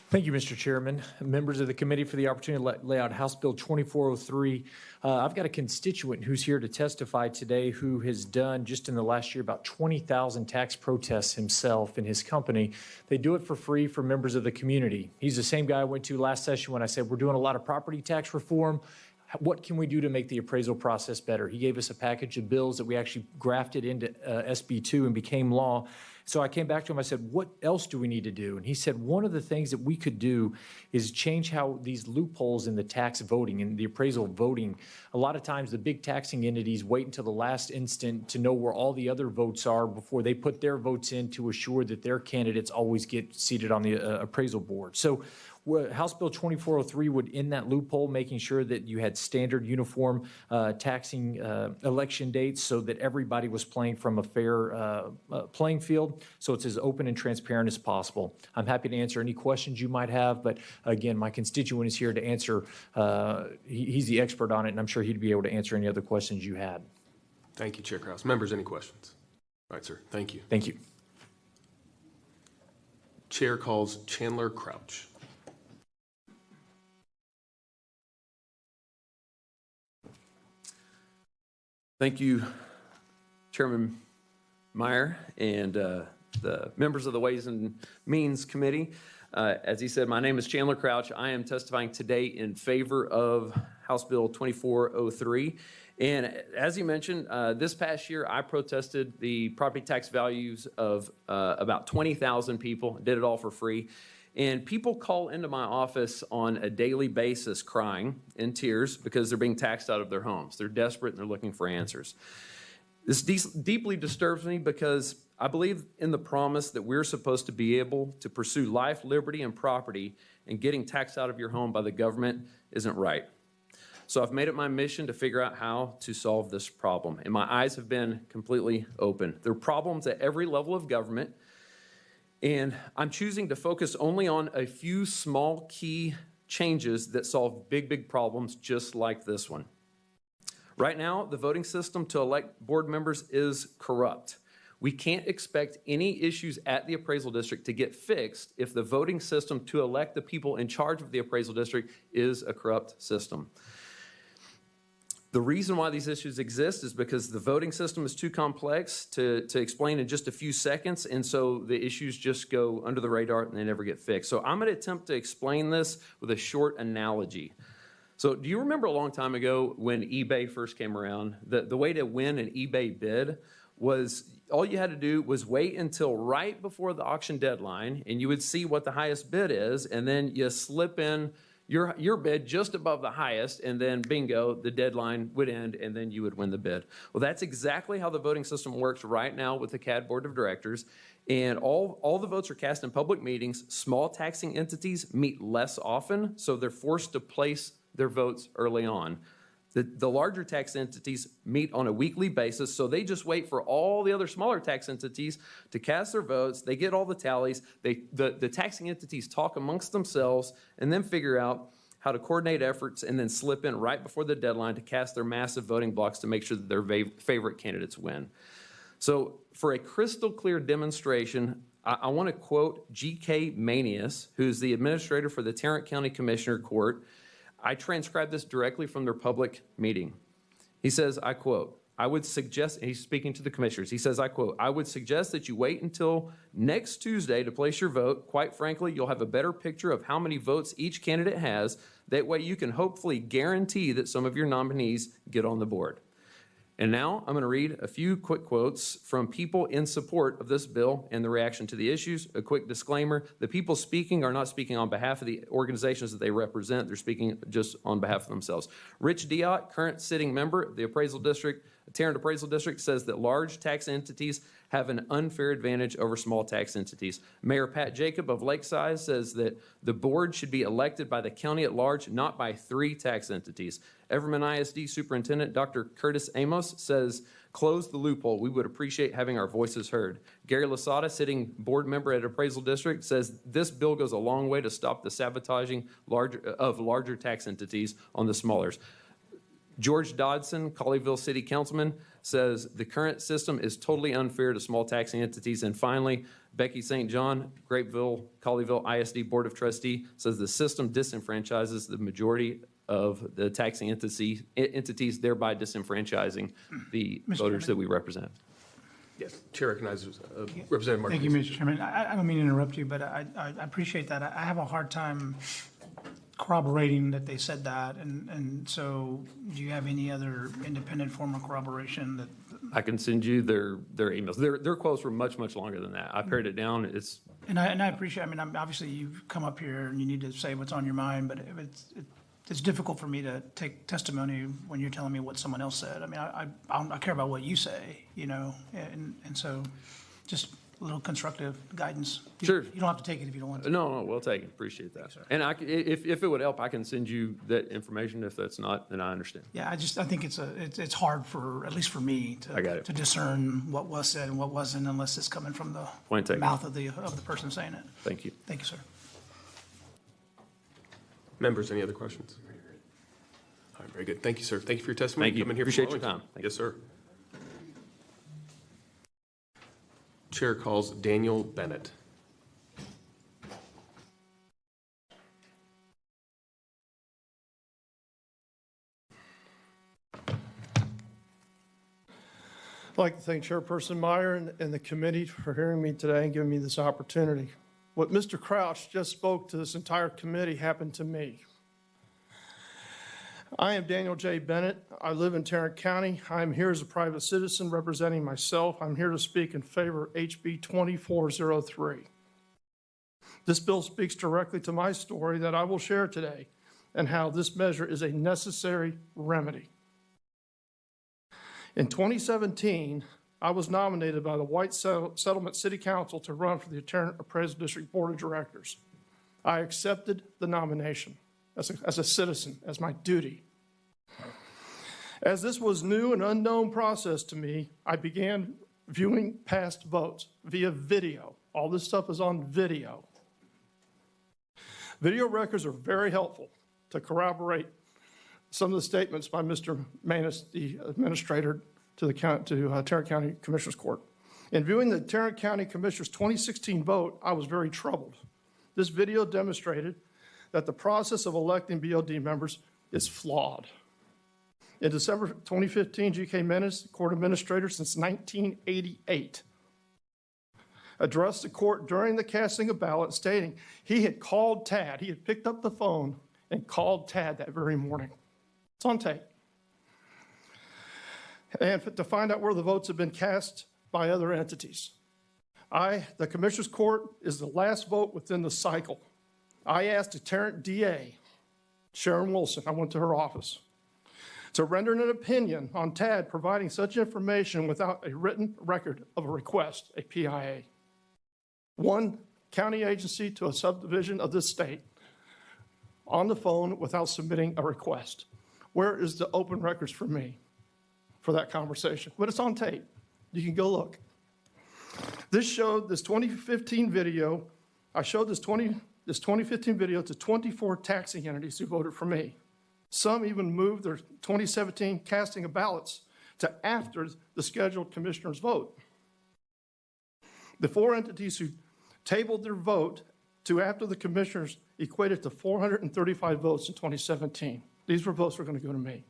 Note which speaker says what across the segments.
Speaker 1: Thank you, Mr. Chairman. Members of the committee, for the opportunity to lay out House Bill 2403. I've got a constituent who's here to testify today who has done, just in the last year, about 20,000 tax protests himself and his company. They do it for free for members of the community. He's the same guy I went to last session when I said we're doing a lot of property tax reform. What can we do to make the appraisal process better? He gave us a package of bills that we actually grafted into SB2 and became law. So I came back to him, I said, what else do we need to do? And he said, one of the things that we could do is change how these loopholes in the tax voting and the appraisal voting. A lot of times the big taxing entities wait until the last instant to know where all the other votes are before they put their votes in to assure that their candidates always get seated on the appraisal board. So House Bill 2403 would end that loophole, making sure that you had standard uniform taxing election dates so that everybody was playing from a fair playing field, so it's as open and transparent as possible. I'm happy to answer any questions you might have, but again, my constituent is here to answer. He's the expert on it, and I'm sure he'd be able to answer any other questions you had.
Speaker 2: Thank you, Chair Krause. Members, any questions? All right, sir. Thank you.
Speaker 1: Thank you.
Speaker 2: Chair calls Chandler Crouch.
Speaker 3: Thank you, Chairman Meyer and the members of the Ways and Means Committee. As he said, my name is Chandler Crouch. I am testifying today in favor of House Bill 2403. And as he mentioned, this past year I protested the property tax values of about 20,000 people, did it all for free. And people call into my office on a daily basis crying in tears because they're being taxed out of their homes. They're desperate and they're looking for answers. This deeply disturbs me because I believe in the promise that we're supposed to be able to pursue life, liberty, and property, and getting taxed out of your home by the government isn't right. So I've made it my mission to figure out how to solve this problem. And my eyes have been completely open. There are problems at every level of government. And I'm choosing to focus only on a few small key changes that solve big problems just like this one. Right now, the voting system to elect board members is corrupt. We can't expect any issues at the appraisal district to get fixed if the voting system to elect the people in charge of the appraisal district is a corrupt system. The reason why these issues exist is because the voting system is too complex to explain in just a few seconds, and so the issues just go under the radar and they never get fixed. So I'm going to attempt to explain this with a short analogy. So do you remember a long time ago when eBay first came around? The way to win an eBay bid was all you had to do was wait until right before the auction deadline, and you would see what the highest bid is, and then you slip in your bid just above the highest, and then bingo, the deadline would end, and then you would win the bid. Well, that's exactly how the voting system works right now with the CAD Board of Directors, and all the votes are cast in public meetings. Small taxing entities meet less often, so they're forced to place their votes early on. The larger tax entities meet on a weekly basis, so they just wait for all the other smaller tax entities to cast their votes. They get all the tallies. The taxing entities talk amongst themselves and then figure out how to coordinate efforts and then slip in right before the deadline to cast their massive voting blocks to make sure that their favorite candidates win. So for a crystal clear demonstration, I want to quote G.K. Manius, who's the administrator for the Tarrant County Commissioner Court. I transcribed this directly from their public meeting. He says, I quote, I would suggest, he's speaking to the commissioners, he says, I quote, I would suggest that you wait until next Tuesday to place your vote. Quite frankly, you'll have a better picture of how many votes each candidate has. That way you can hopefully guarantee that some of your nominees get on the board. And now I'm going to read a few quick quotes from people in support of this bill and the reaction to the issues. A quick disclaimer, the people speaking are not speaking on behalf of the organizations that they represent. They're speaking just on behalf of themselves. Rich Diott, current sitting member of the Appraisal District, Tarrant Appraisal District, says that large tax entities have an unfair advantage over small tax entities. Mayor Pat Jacob of Lakeside says that the board should be elected by the county at large, not by 3 tax entities. Everman ISD Superintendent Dr. Curtis Amos says, close the loophole. We would appreciate having our voices heard. Gary Lasada, sitting board member at Appraisal District, says this bill goes a long way to stop the sabotaging of larger tax entities on the smallers. George Dodson, Colleyville City Councilman, says the current system is totally unfair to small taxing entities. And finally, Becky St. John, Grapeville, Colleyville ISD Board of Trustee, says the system disenfranchises the majority of the taxing entities, thereby disenfranchising the voters that we represent.
Speaker 2: Yes. Chair recognizes Representative Martinez.
Speaker 4: Thank you, Mr. Chairman. I don't mean to interrupt you, but I appreciate that. I have a hard time corroborating that they said that, and so do you have any other independent form of corroboration that?
Speaker 3: I can send you their emails. Their quotes were much, much longer than that. I pared it down. It's
Speaker 4: And I appreciate, I mean, obviously you've come up here and you need to say what's on your mind, but it's difficult for me to take testimony when you're telling me what someone else said. I mean, I care about what you say, you know, and so just a little constructive guidance.
Speaker 3: Sure.
Speaker 4: You don't have to take it if you don't want to.
Speaker 3: No, we'll take it. Appreciate that. And if it would help, I can send you that information. If that's not, then I understand.
Speaker 4: Yeah, I think it's hard for, at least for me,
Speaker 3: I got it.
Speaker 4: to discern what was said and what wasn't unless it's coming from the
Speaker 3: Point taken.
Speaker 4: mouth of the person saying it.
Speaker 3: Thank you.
Speaker 4: Thank you, sir.
Speaker 2: Members, any other questions? All right, very good. Thank you, sir. Thank you for your testimony.
Speaker 3: Thank you.
Speaker 2: Coming here from
Speaker 3: Appreciate your
Speaker 2: Arlington.
Speaker 3: time. Thank you.
Speaker 2: Yes, sir. Chair calls Daniel Bennett.
Speaker 5: I'd like to thank Chairperson Meyer and the committee for hearing me today and giving me this opportunity. What Mr. Crouch just spoke to this entire committee happened to me. I am Daniel J. Bennett. I live in Tarrant County. I'm here as a private citizen representing myself. I'm here to speak in favor of HB 2403. This bill speaks directly to my story that I will share today and how this measure is a necessary remedy. In 2017, I was nominated by the White Settlement City Council to run for the Tarrant Appraisal District Board of Directors. I accepted the nomination as a citizen, as my duty. As this was new and unknown process to me, I began viewing past votes via video. All this stuff is on video. Video records are very helpful to corroborate some of the statements by Mr. Manus, the administrator to Tarrant County Commissioners Court. In viewing the Tarrant County Commissioners 2016 vote, I was very troubled. This video demonstrated that the process of electing BOD members is flawed. In December 2015, G.K. Manus, court administrator since 1988, addressed the court during the casting of ballots stating he had called Tad. He had picked up the phone and called Tad that very morning. It's on tape. And to find out where the votes have been cast by other entities. The Commissioner's Court is the last vote within the cycle. I asked the Tarrant DA, Sharon Wilson, I went to her office, to render an opinion on Tad providing such information without a written record of a request, a PIA. One county agency to a subdivision of this state on the phone without submitting a request. Where is the open records for me for that conversation? But it's on tape. You can go look. This showed this 2015 video. I showed this 2015 video to 24 taxing entities who voted for me. Some even moved their 2017 casting of ballots to after the scheduled commissioner's vote. The 4 entities who tabled their vote to after the commissioners equated to 435 votes in 2017. These were votes that were going to go to me.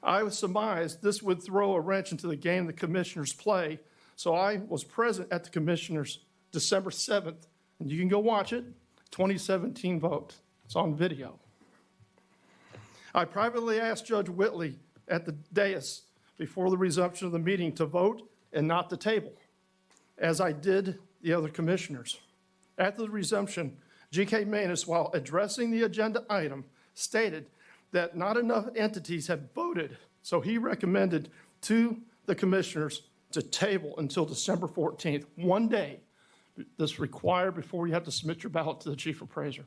Speaker 5: I surmised this would throw a wrench into the game the commissioners play, so I was present at the commissioners' December 7th, and you can go watch it, 2017 vote. It's on video. I privately asked Judge Whitley at the dais before the resumption of the meeting to vote and not the table, as I did the other commissioners. After the resumption, G.K. Manus, while addressing the agenda item, stated that not enough entities had voted, so he recommended to the commissioners to table until December 14th, 1 day that's required before you have to submit your ballot to the chief appraiser.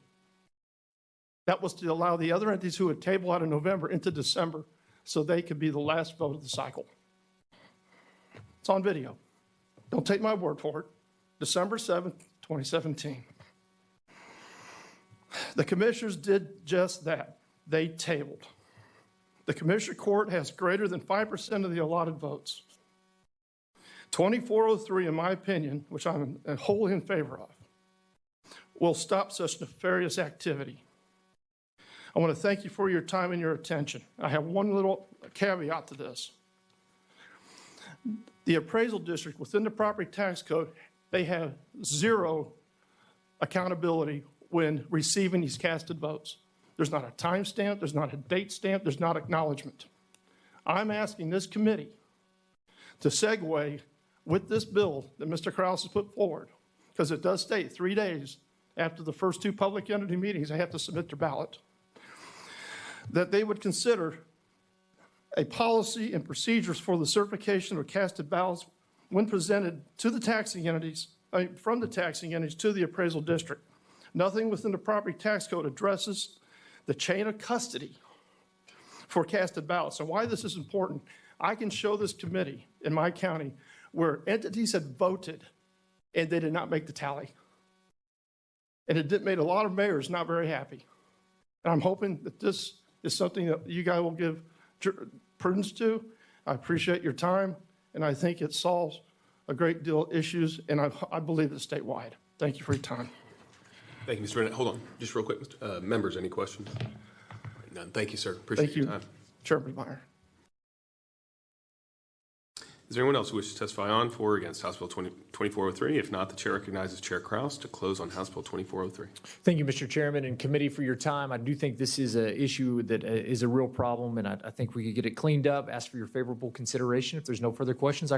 Speaker 5: That was to allow the other entities who had tabled out of November into December so they could be the last vote of the cycle. It's on video. Don't take my word for it. December 7th, 2017. The commissioners did just that. They tabled. The Commissioner Court has greater than 5% of the allotted votes. 2403, in my opinion, which I'm wholly in favor of, will stop such nefarious activity. I want to thank you for your time and your attention. I have one little caveat to this. The appraisal district within the property tax code, they have zero accountability when receiving these casted votes. There's not a time stamp, there's not a date stamp, there's not acknowledgement. I'm asking this committee to segue with this bill that Mr. Kraus has put forward, because it does state 3 days after the first 2 public entity meetings, they have to submit their ballot, that they would consider a policy and procedures for the certification of casted ballots when presented to the taxing entities, from the taxing entities to the appraisal district. Nothing within the property tax code addresses the chain of custody for casted ballots. And why this is important, I can show this committee in my county where entities had voted and they did not make the tally. And it made a lot of mayors not very happy. And I'm hoping that this is something that you guys will give prudence to. I appreciate your time, and I think it solves a great deal of issues, and I believe it's statewide. Thank you for your time.
Speaker 2: Thank you, Mr. Bennett. Hold on, just real quick. Members, any questions? None. Thank you, sir. Appreciate your time.
Speaker 5: Chairman Meyer.
Speaker 2: Is there anyone else who wishes to testify on, for, or against House Bill 2403? If not, the chair recognizes Chair Kraus to close on House Bill 2403.
Speaker 1: Thank you, Mr. Chairman and committee, for your time. I do think this is an issue that is a real problem, and I think we could get it cleaned up. Ask for your favorable consideration. If there's no further questions, I